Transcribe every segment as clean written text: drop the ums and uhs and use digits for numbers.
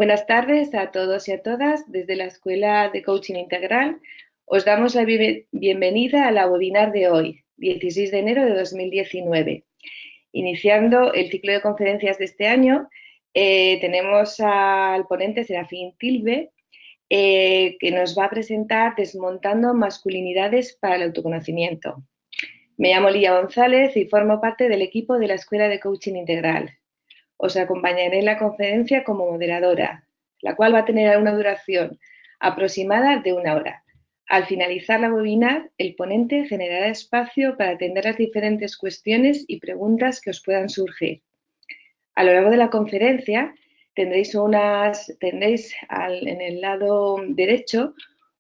Buenas tardes a todos y a todas. Desde la Escuela de Coaching Integral os damos la bienvenida a la webinar de hoy, 16 de enero de 2019. Iniciando el ciclo de conferencias de este año, tenemos al ponente Serafín Tilbe, que nos va a presentar Desmontando masculinidades para el autoconocimiento. Me llamo Lía González y formo parte del equipo de la Escuela de Coaching Integral. Os acompañaré en la conferencia como moderadora, la cual va a tener una duración aproximada de 1 hora. Al finalizar la webinar, el ponente generará espacio para atender las diferentes cuestiones y preguntas que os puedan surgir. A lo largo de la conferencia tendréis en el lado derecho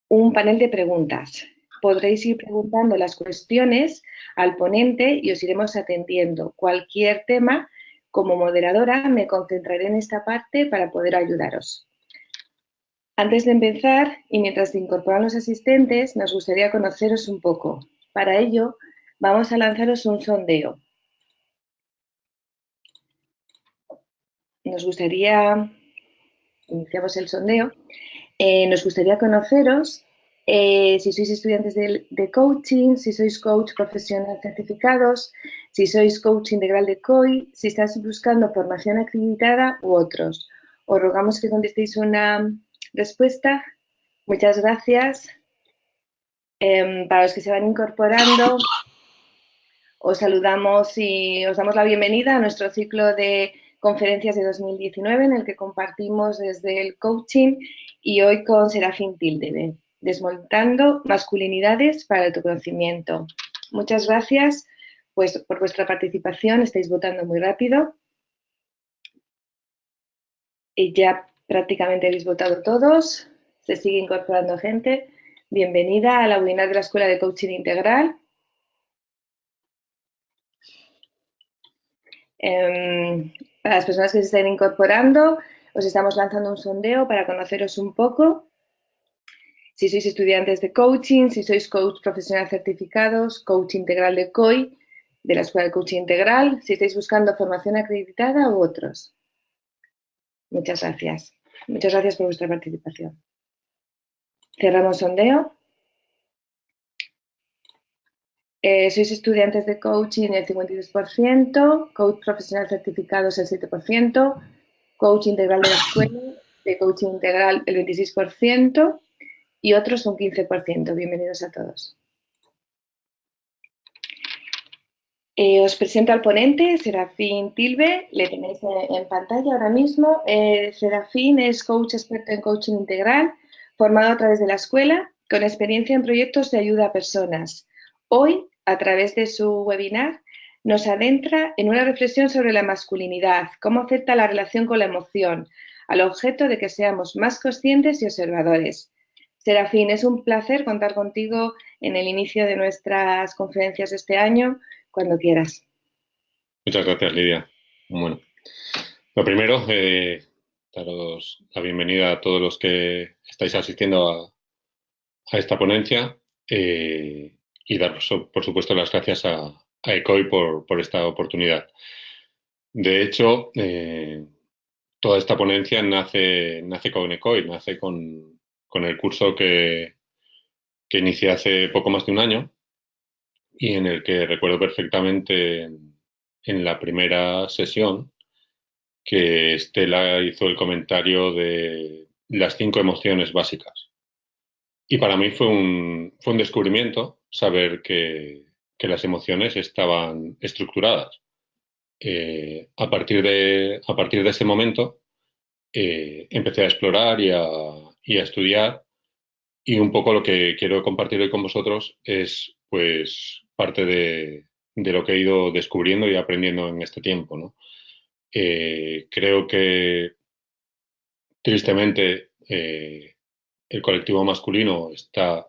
un panel de preguntas. Podréis ir preguntando las cuestiones al ponente y os iremos atendiendo. Cualquier tema, como moderadora, me concentraré en esta parte para poder ayudaros. Antes de empezar, y mientras se incorporan los asistentes, nos gustaría conoceros un poco. Para ello, vamos a lanzaros un sondeo. Iniciamos el sondeo. Nos gustaría conoceros si sois estudiantes de coaching, si sois coach profesional certificados, si sois coach integral de COI, si estáis buscando formación acreditada u otros. Os rogamos que contestéis una respuesta. Muchas gracias. Para los que se van incorporando, os saludamos y os damos la bienvenida a nuestro ciclo de conferencias de 2019 en el que compartimos desde el coaching y hoy con Serafín Tilde, Desmontando masculinidades para el autoconocimiento. Muchas gracias por vuestra participación, estáis votando muy rápido y ya prácticamente habéis votado todos, se sigue incorporando gente. Bienvenida a la webinar de la Escuela de Coaching Integral. Para las personas que se estén incorporando, os estamos lanzando un sondeo para conoceros un poco. Si sois estudiantes de coaching, si sois coach profesional certificados, coach integral de COI, de la Escuela de Coaching Integral, si estáis buscando formación acreditada u otros. Muchas gracias. Muchas gracias por vuestra participación. Cerramos sondeo. Sois estudiantes de coaching el 53%, coach profesional certificados el 7%, coach integral de la escuela, de coaching integral el 26% y otros un 15%. Bienvenidos a todos. Os presento al ponente, Serafín Tilbe, le tenéis en pantalla ahora mismo. Serafín es coach experto en coaching integral, formado a través de la escuela, con experiencia en proyectos de ayuda a personas. Hoy, a través de su webinar, nos adentra en una reflexión sobre la masculinidad, cómo afecta la relación con la emoción, al objeto de que seamos más conscientes y observadores. Serafín, es un placer contar contigo en el inicio de nuestras conferencias de este año, cuando quieras. Muchas gracias, Lidia. Bueno, lo primero, daros la bienvenida a todos los que estáis asistiendo a esta ponencia y daros, por supuesto, las gracias a ECOI por esta oportunidad. De hecho, toda esta ponencia nace con ECOI, nace con el curso que inicié hace poco más de un año y en el que recuerdo perfectamente en la primera sesión que Estela hizo el comentario de las 5 emociones básicas. Y para mí fue un descubrimiento saber que las emociones estaban estructuradas. A partir de ese momento empecé a explorar y a estudiar, y un poco lo que quiero compartir hoy con vosotros es pues parte de lo que he ido descubriendo y aprendiendo en este tiempo, ¿no? Creo que tristemente el colectivo masculino está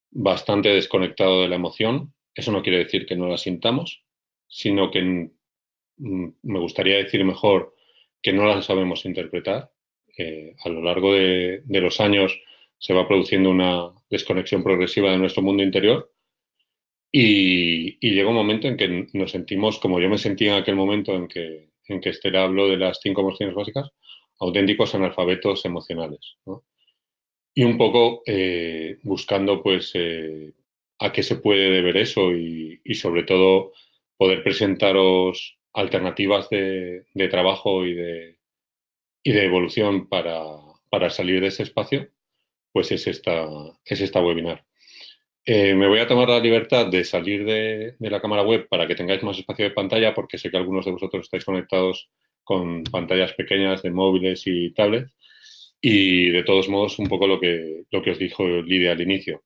bastante desconectado de la emoción. Eso no quiere decir que no la sintamos, sino que me gustaría decir mejor que no la sabemos interpretar. A lo largo de los años se va produciendo una desconexión progresiva de nuestro mundo interior y llega un momento en que nos sentimos, como yo me sentí en aquel momento en que Estela habló de las 5 emociones básicas, auténticos analfabetos emocionales, ¿no? Y un poco buscando pues a qué se puede deber eso y sobre todo poder presentaros alternativas de trabajo y de evolución para salir de ese espacio, pues es esta webinar. Me voy a tomar la libertad de salir de la cámara web para que tengáis más espacio de pantalla, porque sé que algunos de vosotros estáis conectados con pantallas pequeñas de móviles y tablets. Y de todos modos, un poco lo que os dijo Lidia al inicio.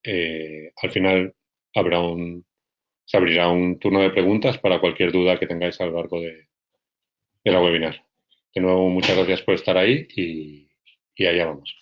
Al final se abrirá un turno de preguntas para cualquier duda que tengáis a lo largo de la webinar. De nuevo, muchas gracias por estar ahí y allá vamos.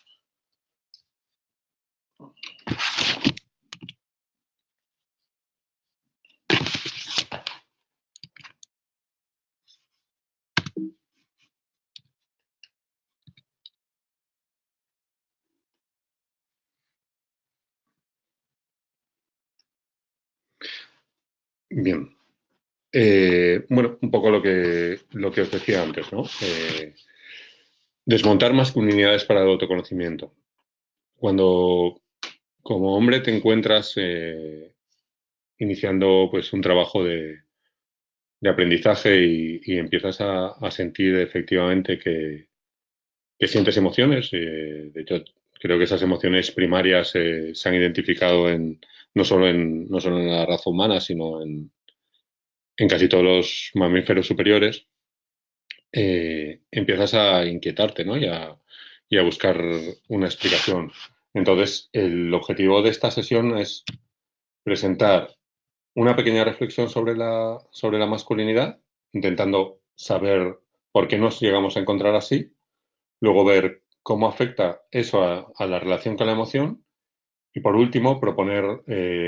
Bien. Bueno, un poco lo que os decía antes, ¿no? Desmontar masculinidades para el autoconocimiento. Cuando como hombre te encuentras iniciando pues un trabajo de aprendizaje y empiezas a sentir efectivamente que sientes emociones. De hecho, creo que esas emociones primarias se han identificado no solo en la raza humana, sino en casi todos los mamíferos superiores. Empiezas a inquietarte, ¿no? Y a buscar una explicación. Entonces, el objetivo de esta sesión es presentar una pequeña reflexión sobre la masculinidad, intentando saber por qué nos llegamos a encontrar así, luego ver cómo afecta eso a la relación con la emoción y, por último, proponer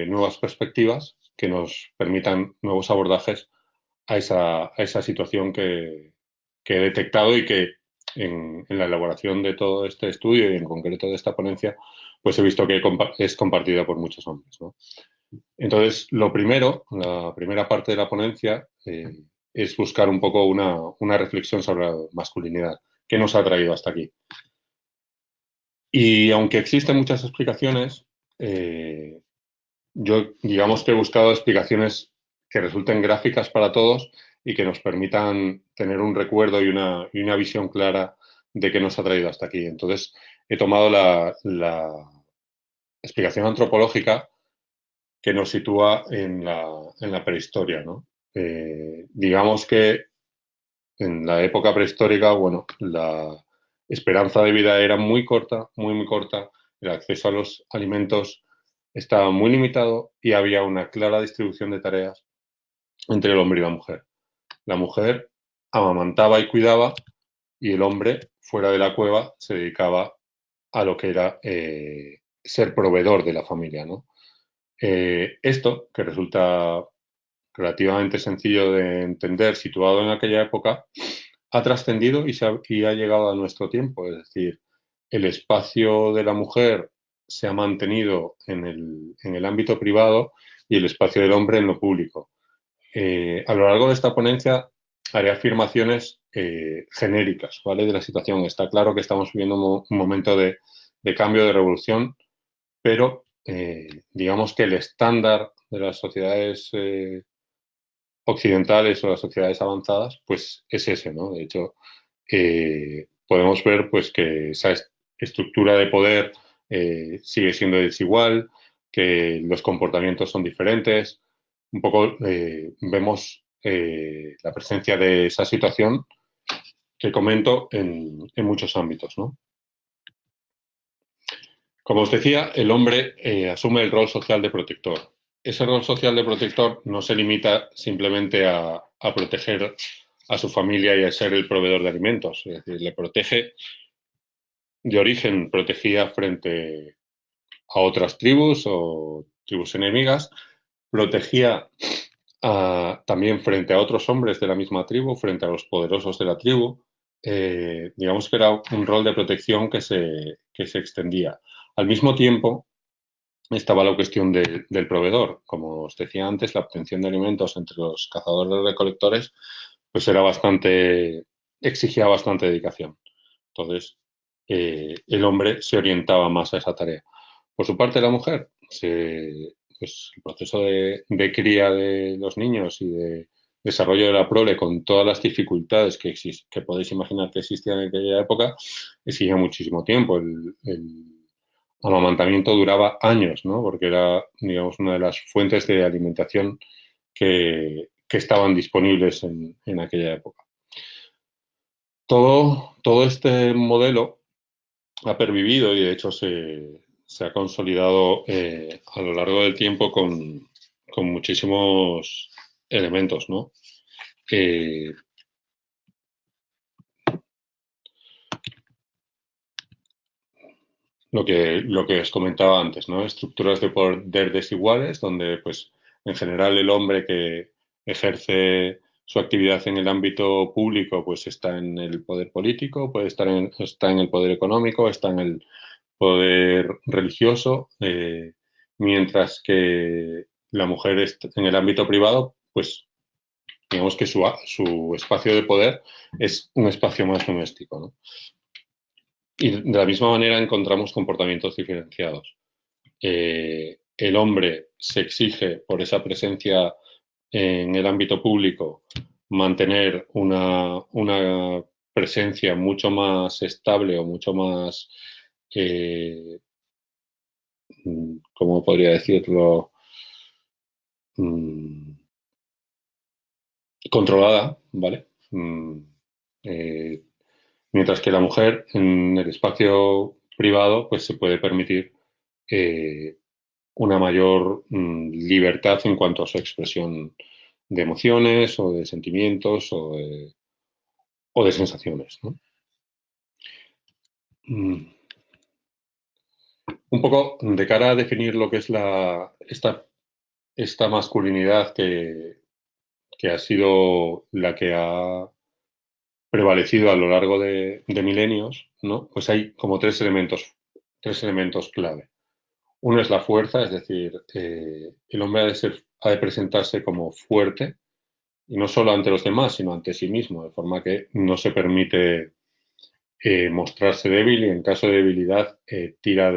nuevas perspectivas que nos permitan nuevos abordajes a esa situación que he detectado y que en la elaboración de todo este estudio y en concreto de esta ponencia, pues he visto que es compartida por muchos hombres, ¿no? Entonces, lo primero, la primera parte de la ponencia es buscar un poco una reflexión sobre la masculinidad. ¿Qué nos ha traído hasta aquí? Y aunque existen muchas explicaciones, yo digamos que he buscado explicaciones que resulten gráficas para todos y que nos permitan tener un recuerdo y una visión clara de qué nos ha traído hasta aquí. Entonces, he tomado la explicación antropológica que nos sitúa en la prehistoria, ¿no? Digamos que en la época prehistórica, bueno, la esperanza de vida era muy corta, muy corta, el acceso a los alimentos estaba muy limitado y había una clara distribución de tareas entre el hombre y la mujer. La mujer amamantaba y cuidaba y el hombre, fuera de la cueva, se dedicaba a lo que era ser proveedor de la familia, ¿no? Esto, que resulta relativamente sencillo de entender, situado en aquella época, ha trascendido y ha llegado a nuestro tiempo. Es decir, el espacio de la mujer se ha mantenido en el ámbito privado y el espacio del hombre en lo público. A lo largo de esta ponencia haré afirmaciones genéricas, ¿vale? De la situación. Está claro que estamos viviendo un momento de cambio, de revolución, pero digamos que el estándar de las sociedades occidentales o las sociedades avanzadas, pues es ese, ¿no? De hecho, podemos ver pues que esa estructura de poder sigue siendo desigual, que los comportamientos son diferentes. Un poco vemos la presencia de esa situación que comento en muchos ámbitos, ¿no? Como os decía, el hombre asume el rol social de protector. Ese rol social de protector no se limita simplemente a proteger a su familia y a ser el proveedor de alimentos. Es decir, le protege de origen, protegía frente a otras tribus o tribus enemigas, protegía también frente a otros hombres de la misma tribu, frente a los poderosos de la tribu. Digamos que era un rol de protección que se extendía. Al mismo tiempo, estaba la cuestión del proveedor. Como os decía antes, la obtención de alimentos entre los cazadores y recolectores pues era exigía bastante dedicación. Entonces, el hombre se orientaba más a esa tarea. Por su parte, la mujer, pues, el proceso de cría de los niños y de desarrollo de la prole, con todas las dificultades que podéis imaginar que existían en aquella época, exigía muchísimo tiempo. El amamantamiento duraba años, ¿no? Porque era, digamos, una de las fuentes de alimentación que estaban disponibles en aquella época. Todo este modelo ha pervivido y de hecho se ha consolidado a lo largo del tiempo con muchísimos elementos, ¿no? Eh, lo que os comentaba antes, ¿no? Estructuras de poder desiguales, donde pues en general el hombre que ejerce su actividad en el ámbito público pues está en el poder político, está en el poder económico, está en el poder religioso, mientras que la mujer en el ámbito privado, pues digamos que su espacio de poder es un espacio más doméstico, ¿no? Y de la misma manera encontramos comportamientos diferenciados. El hombre se exige por esa presencia en el ámbito público mantener una presencia mucho más estable o mucho más, ¿cómo podría decirlo? Mm, Controlada, ¿vale? Eh, Mientras que la mujer en el espacio privado pues se puede permitir eh, una mayor libertad en cuanto a su expresión de emociones o de sentimientos o de sensaciones, ¿no? Mm, Un poco de cara a definir lo que es esta masculinidad que ha sido la que ha prevalecido a lo largo de milenios, ¿no? Pues hay como tres elementos clave. Uno es la fuerza, es decir, el hombre ha de presentarse como fuerte, y no solo ante los demás, sino ante sí mismo, de forma que no se permite mostrarse débil y en caso de debilidad tira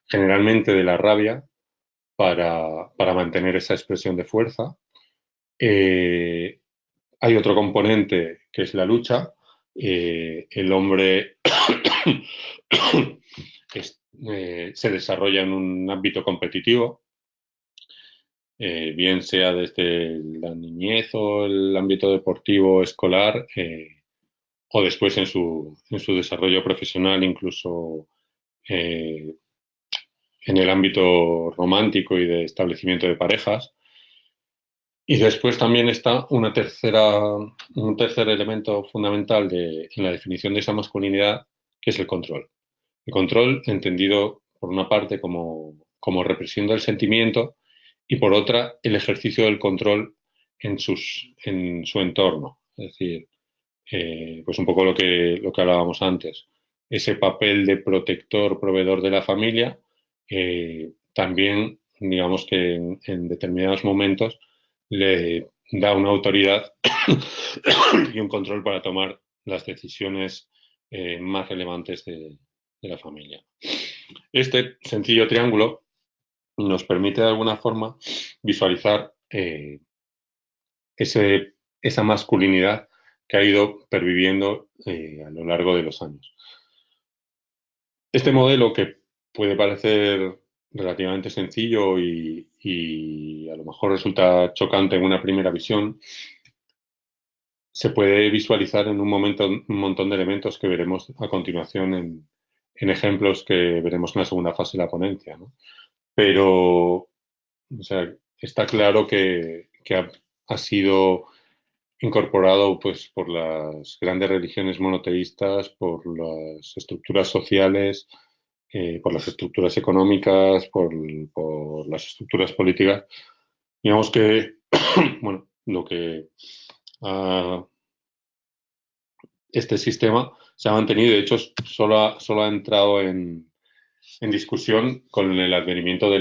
generalmente de la rabia para mantener esa expresión de fuerza. Eh, Hay otro componente que es la lucha. El hombre se desarrolla en un ámbito competitivo, bien sea desde la niñez o el ámbito deportivo escolar, o después en su desarrollo profesional, incluso eh, en el ámbito romántico y de establecimiento de parejas. Y después también está un tercer elemento fundamental en la definición de esa masculinidad, que es el control. El control entendido por una parte como represión del sentimiento y por otra el ejercicio del control en su entorno. Es decir, pues un poco lo que hablábamos antes, ese papel de protector, proveedor de la familia, también digamos que en determinados momentos le da una autoridad y un control para tomar las decisiones más relevantes de la familia. Este sencillo triángulo nos permite de alguna forma visualizar esa masculinidad que ha ido perviviendo a lo largo de los años. Este modelo, que puede parecer relativamente sencillo y a lo mejor resulta chocante en una primera visión, se puede visualizar en un montón de elementos que veremos a continuación en ejemplos que veremos en la segunda fase de la ponencia, ¿no? Pero, o sea, está claro que ha sido incorporado pues por las grandes religiones monoteístas, por las estructuras sociales, por las estructuras económicas, por las estructuras políticas. Digamos que, bueno, lo que este sistema se ha mantenido, de hecho, solo ha entrado en discusión con el advenimiento de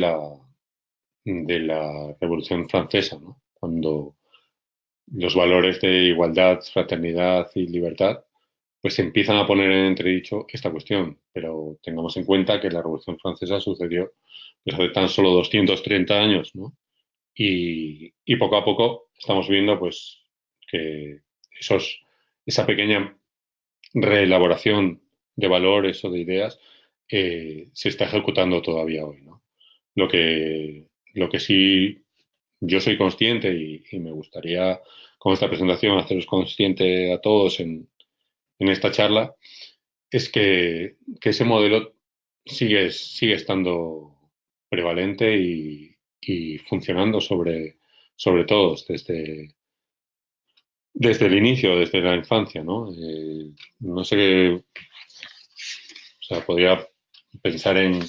la Revolución Francesa, ¿no? Cuando los valores de igualdad, fraternidad y libertad pues empiezan a poner en entredicho esta cuestión. Pero tengamos en cuenta que la Revolución Francesa sucedió pues, hace tan solo 230 años, ¿no? Y poco a poco estamos viendo pues que esa pequeña reelaboración de valores o de ideas se está ejecutando todavía hoy, ¿no? Lo que sí yo soy consciente y me gustaría con esta presentación haceros consciente a todos en esta charla es que ese modelo sigue estando prevalente y funcionando sobre todos desde el inicio, desde la infancia, ¿no? No sé, o sea, podría pensar en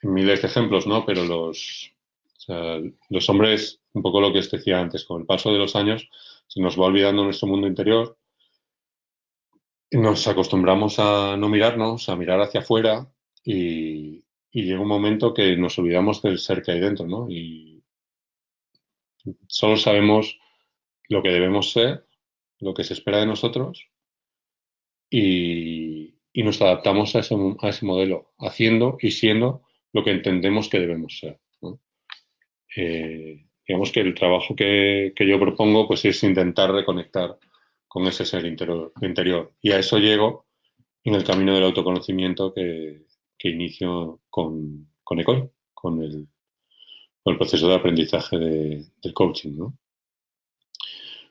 miles de ejemplos, ¿no? Pero o sea, los hombres, un poco lo que os decía antes, con el paso de los años, se nos va olvidando nuestro mundo interior, nos acostumbramos a no mirarnos, a mirar hacia afuera y llega un momento que nos olvidamos del ser que hay dentro, ¿no? Y solo sabemos lo que debemos ser, lo que se espera de nosotros y nos adaptamos a ese modelo, haciendo y siendo lo que entendemos que debemos ser, ¿no? Digamos que el trabajo que yo propongo pues es intentar reconectar con ese ser interior. Y a eso llego en el camino del autoconocimiento que inicio con ECOL, con el proceso de aprendizaje del coaching, ¿no?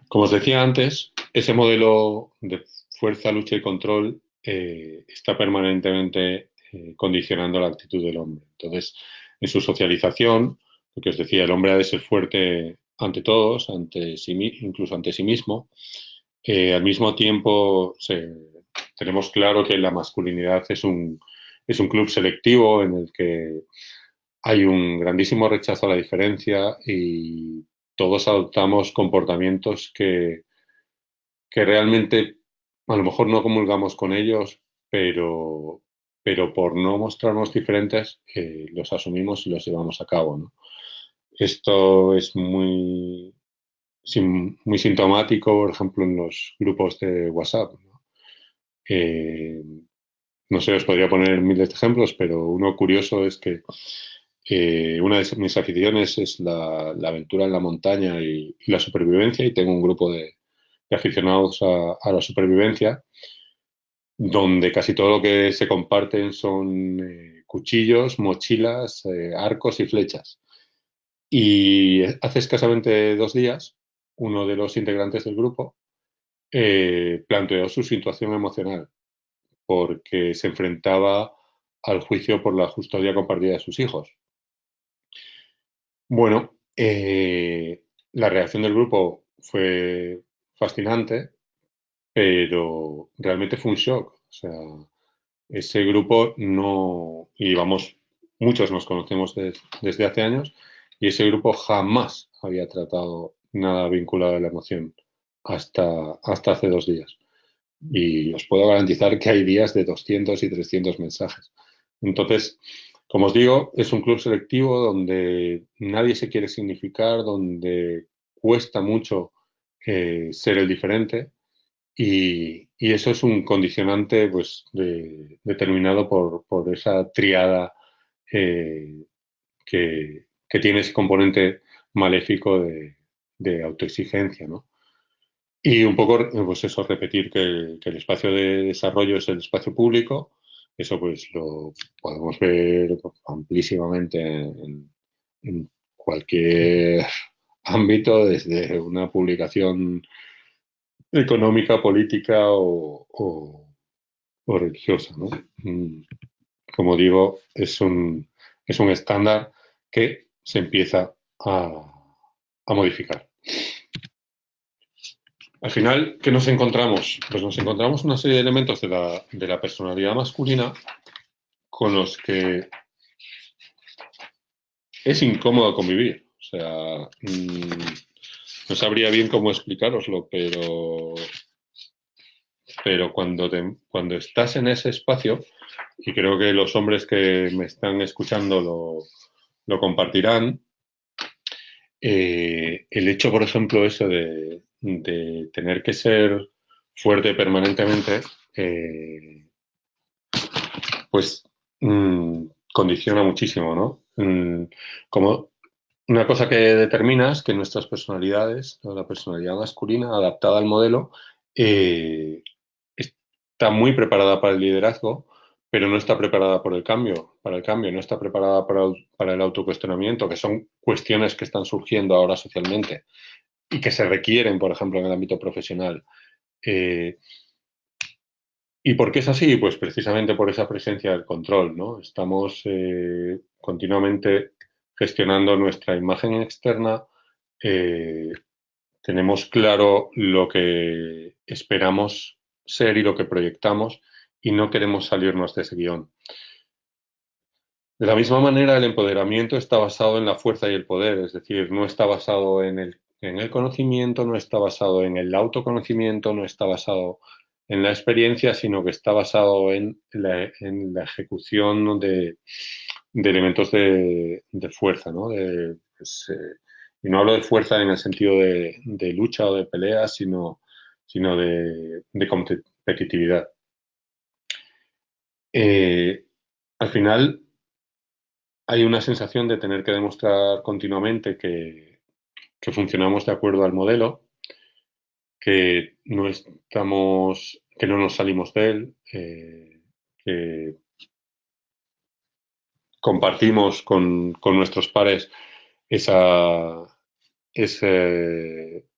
Como os decía antes, ese modelo de fuerza, lucha y control está permanentemente condicionando la actitud del hombre. Entonces, en su socialización, lo que os decía, el hombre ha de ser fuerte ante todos, incluso ante sí mismo. Al mismo tiempo, tenemos claro que la masculinidad es un club selectivo en el que hay un grandísimo rechazo a la diferencia y todos adoptamos comportamientos que realmente a lo mejor no comulgamos con ellos, pero, pero por no mostrarnos diferentes los asumimos y los llevamos a cabo, ¿no? Esto es muy sintomático, por ejemplo, en los grupos de WhatsApp, ¿no? Eh, no sé, os podría poner miles de ejemplos, pero uno curioso es que una de mis aficiones es la aventura en la montaña y la supervivencia, y tengo un grupo de aficionados a la supervivencia, donde casi todo lo que se comparten son cuchillos, mochilas, arcos y flechas. Y hace escasamente 2 días, uno de los integrantes del grupo planteó su situación emocional porque se enfrentaba al juicio por la custodia compartida de sus hijos. Bueno, la reacción del grupo fue fascinante, pero realmente fue un shock. O sea, ese grupo no, y vamos, muchos nos conocemos desde hace años, y ese grupo jamás había tratado nada vinculado a la emoción hasta hace 2 días. Y os puedo garantizar que hay días de 200 y 300 mensajes. Entonces, como os digo, es un club selectivo donde nadie se quiere significar, donde cuesta mucho ser el diferente y eso es un condicionante pues, determinado por esa triada eh, que tiene ese componente maléfico de autoexigencia, ¿no? Y un poco, pues eso, repetir que el espacio de desarrollo es el espacio público. Eso pues lo podemos ver amplísimamente en cualquier ámbito, desde una publicación económica, política o religiosa, ¿no? Como digo, es un estándar que se empieza a modificar. Al final, ¿qué nos encontramos? Pues nos encontramos una serie de elementos de la personalidad masculina con los que es incómodo convivir. O sea, no sabría bien cómo explicároslo, pero cuando estás en ese espacio, y creo que los hombres que me están escuchando lo compartirán, el hecho, por ejemplo, eso de tener que ser fuerte permanentemente, pues condiciona muchísimo, ¿no? Como una cosa que determina es que nuestras personalidades, la personalidad masculina adaptada al modelo, eh, está muy preparada para el liderazgo, pero no está preparada para el cambio, no está preparada para el autocuestionamiento, que son cuestiones que están surgiendo ahora socialmente y que se requieren, por ejemplo, en el ámbito profesional. Eh, ¿Y por qué es así? Pues precisamente por esa presencia del control, ¿no? Estamos continuamente gestionando nuestra imagen externa, eh, tenemos claro lo que esperamos ser y lo que proyectamos y no queremos salirnos de ese guión. De la misma manera, el empoderamiento está basado en la fuerza y el poder, es decir, no está basado en el conocimiento, no está basado en el autoconocimiento, no está basado en la experiencia, sino que está basado en la ejecución de elementos de fuerza, ¿no? Y no hablo de fuerza en el sentido de lucha o de pelea, sino de competitividad. Eh, Al final, hay una sensación de tener que demostrar continuamente que funcionamos de acuerdo al modelo, que no nos salimos de él, que compartimos con nuestros pares ese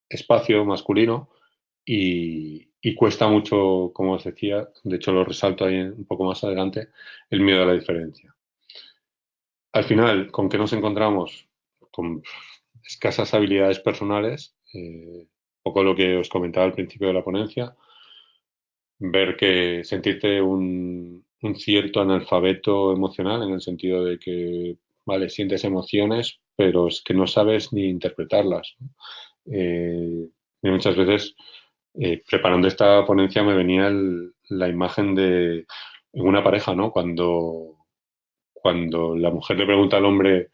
espacio masculino y cuesta mucho, como os decía, de hecho lo resalto ahí un poco más adelante, el miedo a la diferencia. Al final, ¿con qué nos encontramos? Con escasas habilidades personales, poco lo que os comentaba al principio de la ponencia, ver que sentirte un cierto analfabeto emocional en el sentido de que, vale, sientes emociones, pero es que no sabes ni interpretarlas, ¿no? Y muchas veces, preparando esta ponencia, me venía la imagen de en una pareja, ¿no? Cuando la mujer le pregunta al hombre,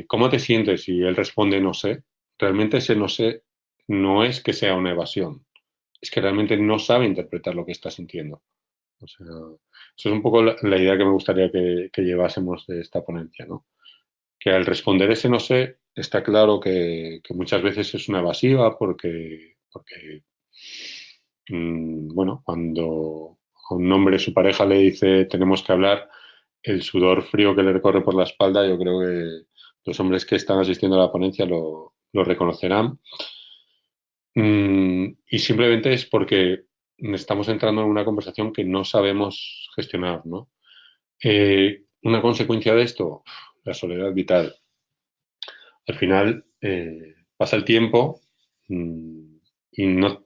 ¿cómo te sientes? Y él responde, no sé. Realmente ese no sé no es que sea una evasión, es que realmente no sabe interpretar lo que está sintiendo. O sea, eso es un poco la idea que me gustaría que llevásemos de esta ponencia, ¿no? Que al responder ese no sé, está claro que muchas veces es una evasiva porque bueno, cuando a un hombre su pareja le dice tenemos que hablar, el sudor frío que le recorre por la espalda, yo creo que los hombres que están asistiendo a la ponencia lo reconocerán. Y simplemente es porque estamos entrando en una conversación que no sabemos gestionar, ¿no? Una consecuencia de esto, la soledad vital. Al final, pasa el tiempo y no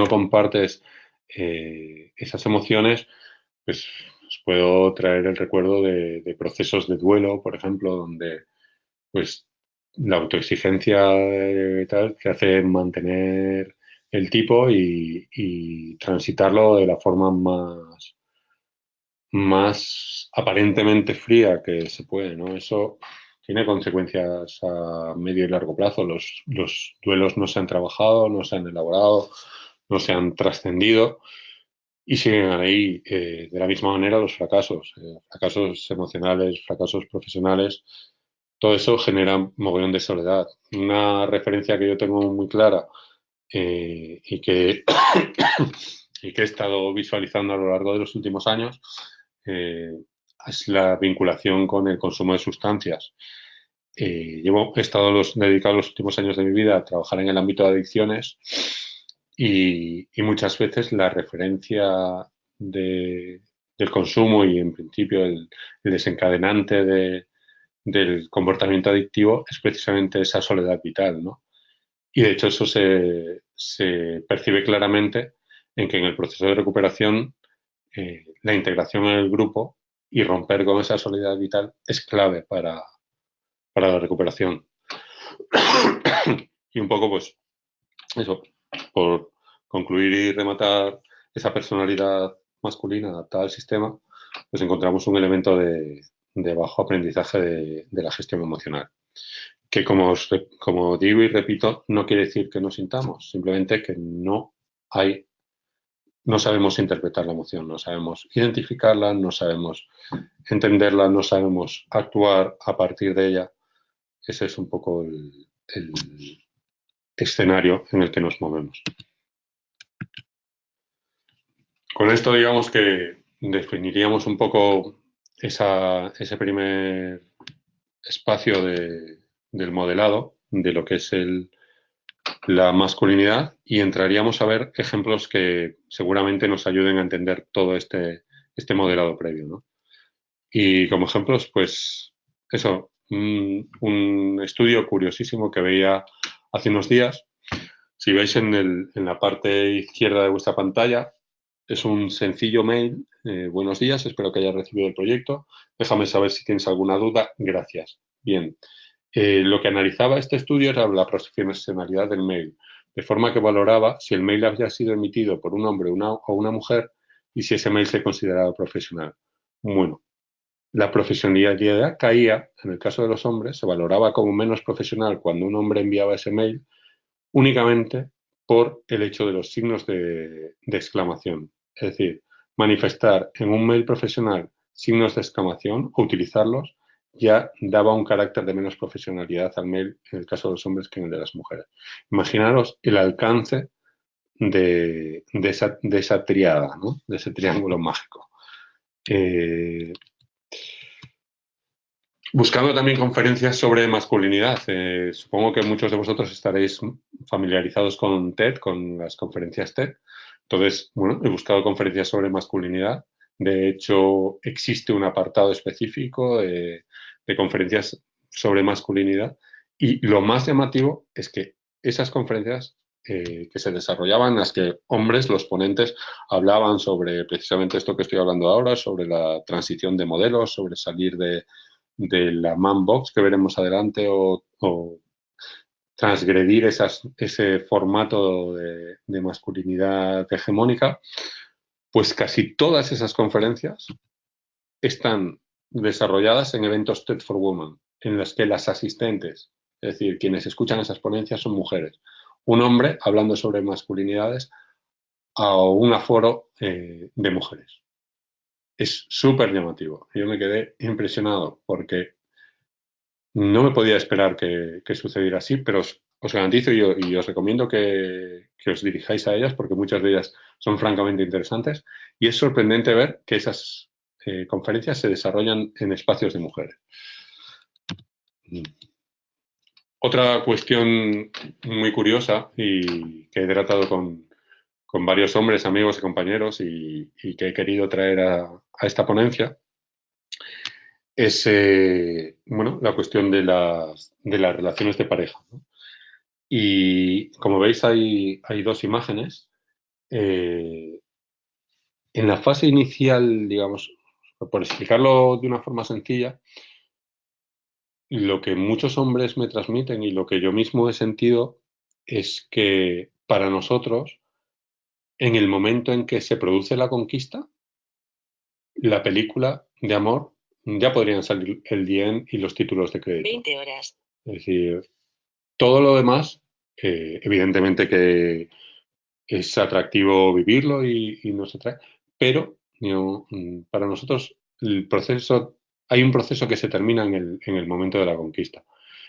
compartes esas emociones, pues os puedo traer el recuerdo de procesos de duelo, por ejemplo, donde pues la autoexigencia tal te hace mantener el tipo y transitarlo de la forma más aparentemente fría que se puede, ¿no? Eso tiene consecuencias a medio y largo plazo. Los duelos no se han trabajado, no se han elaborado, no se han trascendido y siguen ahí. De la misma manera los fracasos, fracasos emocionales, fracasos profesionales, todo eso genera un mogollón de soledad. Una referencia que yo tengo muy clara y que y que he estado visualizando a lo largo de los últimos años eh, es la vinculación con el consumo de sustancias. He estado dedicado los últimos años de mi vida a trabajar en el ámbito de adicciones y muchas veces la referencia del consumo y en principio el desencadenante del comportamiento adictivo es precisamente esa soledad vital, ¿no? Y de hecho eso se percibe claramente en que en el proceso de recuperación la integración en el grupo y romper con esa soledad vital es clave para la recuperación. Y un poco, pues, eso, por concluir y rematar esa personalidad masculina adaptada al sistema, pues encontramos un elemento de bajo aprendizaje de la gestión emocional. Que como digo y repito, no quiere decir que no sintamos, simplemente que no no sabemos interpretar la emoción, no sabemos identificarla, no sabemos entenderla, no sabemos actuar a partir de ella. Ese es un poco el escenario en el que nos movemos. Con esto, digamos que definiríamos un poco ese primer espacio del modelado, de lo que es la masculinidad, y entraríamos a ver ejemplos que seguramente nos ayuden a entender todo este modelado previo, ¿no? Y como ejemplos, pues eso, un estudio curiosísimo que veía hace unos días. Si veis en la parte izquierda de vuestra pantalla, es un sencillo mail. Buenos días, espero que hayas recibido el proyecto. Déjame saber si tienes alguna duda. Gracias. Bien. Lo que analizaba este estudio era la profesionalidad del mail, de forma que valoraba si el mail había sido emitido por un hombre o una mujer y si ese mail se consideraba profesional. Bueno, la profesionalidad caía, en el caso de los hombres, se valoraba como menos profesional cuando un hombre enviaba ese mail únicamente por el hecho de los signos de exclamación. Es decir, manifestar en un mail profesional signos de exclamación o utilizarlos ya daba un carácter de menos profesionalidad al mail en el caso de los hombres que en el de las mujeres. Imaginaros el alcance de esa triada, ¿no? De ese triángulo mágico. Buscando también conferencias sobre masculinidad. Supongo que muchos de vosotros estaréis familiarizados con TED, con las conferencias TED. Entonces, bueno, he buscado conferencias sobre masculinidad. De hecho, existe un apartado específico de conferencias sobre masculinidad. Y lo más llamativo es que esas conferencias que se desarrollaban, en las que hombres, los ponentes, hablaban sobre precisamente esto que estoy hablando ahora, sobre la transición de modelos, sobre salir de la man box que veremos adelante o transgredir ese formato de masculinidad hegemónica, pues casi todas esas conferencias están desarrolladas en eventos TED for Women, en las que las asistentes, es decir, quienes escuchan esas ponencias son mujeres. Un hombre hablando sobre masculinidades a un aforo de mujeres. Es súper llamativo. Yo me quedé impresionado porque no me podía esperar que sucediera así, pero os garantizo y os recomiendo que os dirijáis a ellas porque muchas de ellas son francamente interesantes y es sorprendente ver que esas conferencias se desarrollan en espacios de mujeres. Otra cuestión muy curiosa y que he tratado con varios hombres, amigos y compañeros y que he querido traer a esta ponencia es bueno, la cuestión de las relaciones de pareja, ¿no? Y como veis hay dos imágenes. En la fase inicial, digamos, por explicarlo de una forma sencilla, lo que muchos hombres me transmiten y lo que yo mismo he sentido es que para nosotros, en el momento en que se produce la conquista, la película de amor ya podrían salir el guión y los títulos de crédito. 20 horas. Es decir, todo lo demás, evidentemente que es atractivo vivirlo y nos atrae, pero para nosotros hay un proceso que se termina en el momento de la conquista.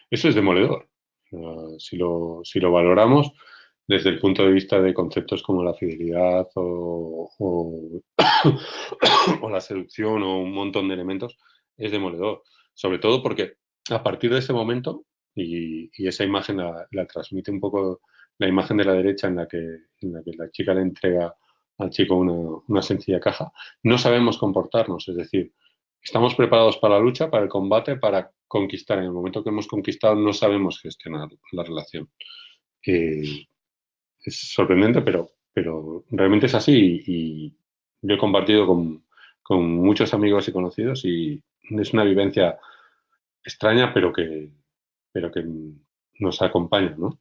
Eso es demoledor. Si lo valoramos desde el punto de vista de conceptos como la fidelidad o la seducción o un montón de elementos, es demoledor. Sobre todo porque a partir de ese momento, y esa imagen la transmite un poco la imagen de la derecha en la que la chica le entrega al chico una sencilla caja, no sabemos comportarnos, es decir, estamos preparados para la lucha, para el combate, para conquistar. En el momento que hemos conquistado no sabemos gestionar la relación. Es sorprendente, pero realmente es así y yo he compartido con muchos amigos y conocidos y es una vivencia extraña, pero que nos acompaña, ¿no?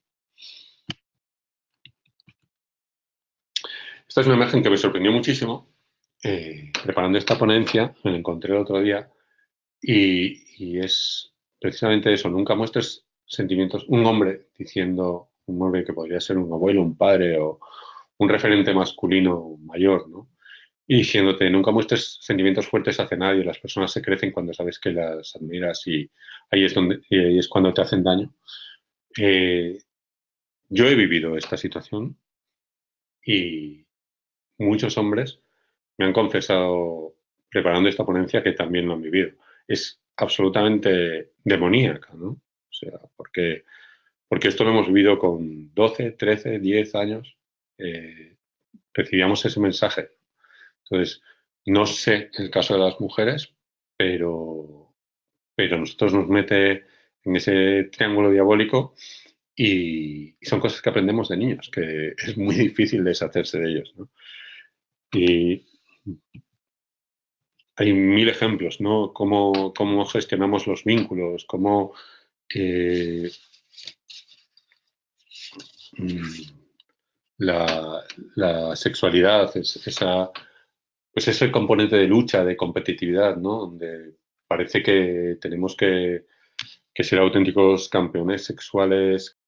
Esta es una imagen que me sorprendió muchísimo. Preparando esta ponencia, me la encontré el otro día y es precisamente eso, nunca muestres sentimientos. Un hombre diciendo, un hombre que podría ser un abuelo, un padre o un referente masculino mayor, ¿no? Y diciéndote, nunca muestres sentimientos fuertes hacia nadie, las personas se crecen cuando sabes que las admiras y y ahí es cuando te hacen daño. Eh, yo he vivido esta situación y muchos hombres me han confesado, preparando esta ponencia, que también lo han vivido. Es absolutamente demoníaca, ¿no? O sea, porque esto lo hemos vivido con 12, 13, 10 años. eh, Recibíamos ese mensaje. Entonces, no sé el caso de las mujeres, pero, pero nosotros nos mete en ese triángulo diabólico y son cosas que aprendemos de niños, que es muy difícil deshacerse de ellos, ¿no? Y hay mil ejemplos, ¿no? Cómo gestionamos los vínculos, cómo eh, mm, la sexualidad pues es el componente de lucha, de competitividad, ¿no? Donde parece que tenemos que ser auténticos campeones sexuales